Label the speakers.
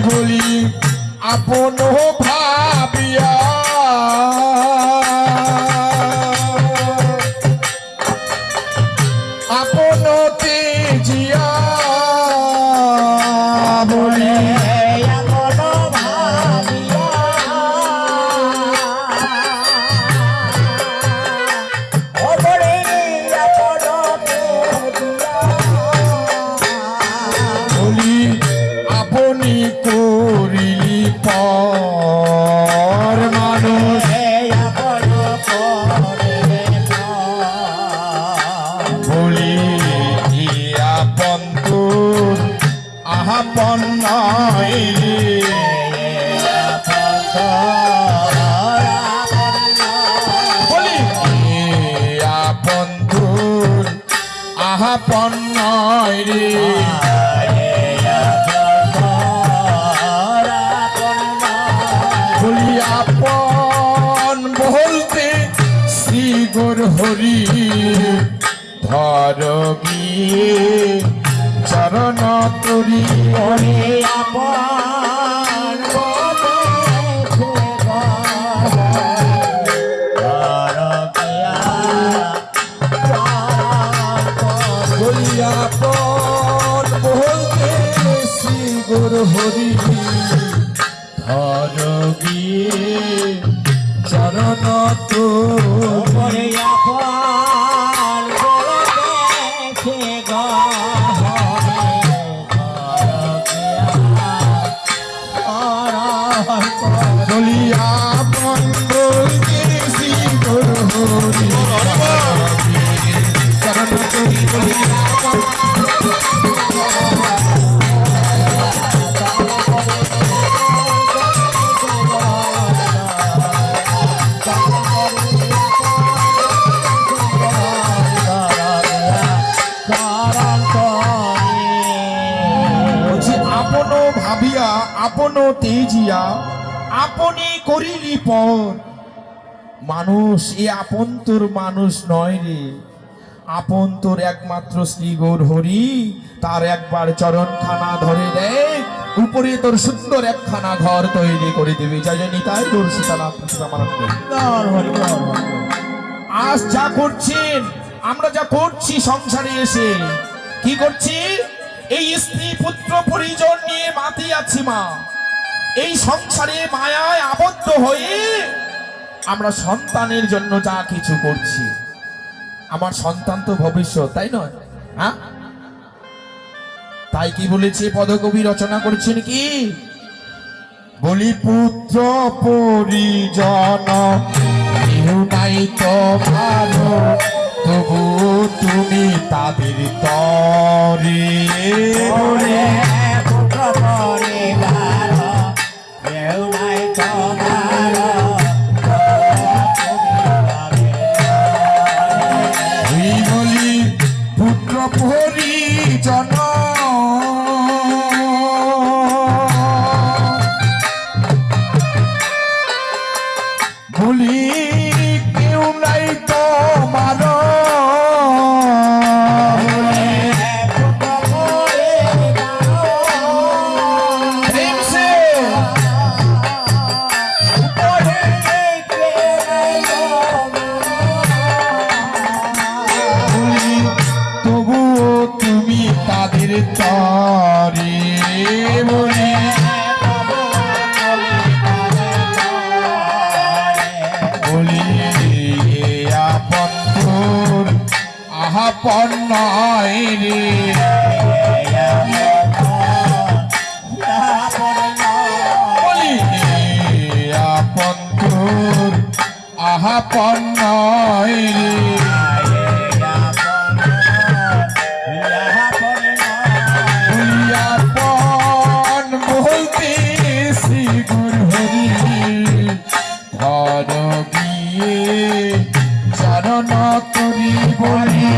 Speaker 1: বলি আপন ভাবিয়া আপন তেজিয়া বলি
Speaker 2: আপন ভাবিয়া ও বলি আপন তেজিয়া
Speaker 1: বলি আপনি করিলি পর মানুষ বলি আপন তোর আপন নয় বলি আপন তোর আপন নয় রে বলি আপন বলতে শ্রী গুর হরি ধর গিয়ে চরণ তরি
Speaker 2: হরি আপন
Speaker 1: বলি আপন বলতে শ্রী গুর হরি ধর গিয়ে চরণ তো
Speaker 2: হরি আপন
Speaker 1: বলি আপন বলতে শ্রী গুর হরি চরণ তরি বলি আপন আপন ভাবিয়া আপন তেজিয়া আপনি করিলি পর মানুষ এ আপন তোর মানুষ নয় রে আপন তোর একমাত্র শ্রী গৌর হরি তার একবার চরণ খানা ধরে দেয় উপরে তোর সুন্দর একখানা ঘর তৈরি করে দেবে যাই জানি তাই তোর সীতানাথ আজ যা করছেন আমরা যা করছি সংসারে এসে কি করছি এই স্ত্রী পুত্র পরিজন নিয়ে মাতি আছি মা এই সংসারে মায়ায় আবদ্ধ হয়ে আমরা সন্তানের জন্য যা কিছু করছি আমার সন্তান তো ভবিষ্যৎ তাই নয় হ্যাঁ তাই কি বলেছে পদকবি রচনা করছেন কি বলি পুত্র পরিজন কেউ নাই তো ভালো তবু তুমি তাদের তরে বলে বলি পুত্র পরিজন বলি কেউ নাই তোমার তবুও তুমি তাদের তরে বলি বলি আপন তোর আপন নয় রে বলি আপন তোর আপন নয় রে বলি আপন বলতে শ্রী গুর হরি ধর গিয়ে চরণ তরি বলি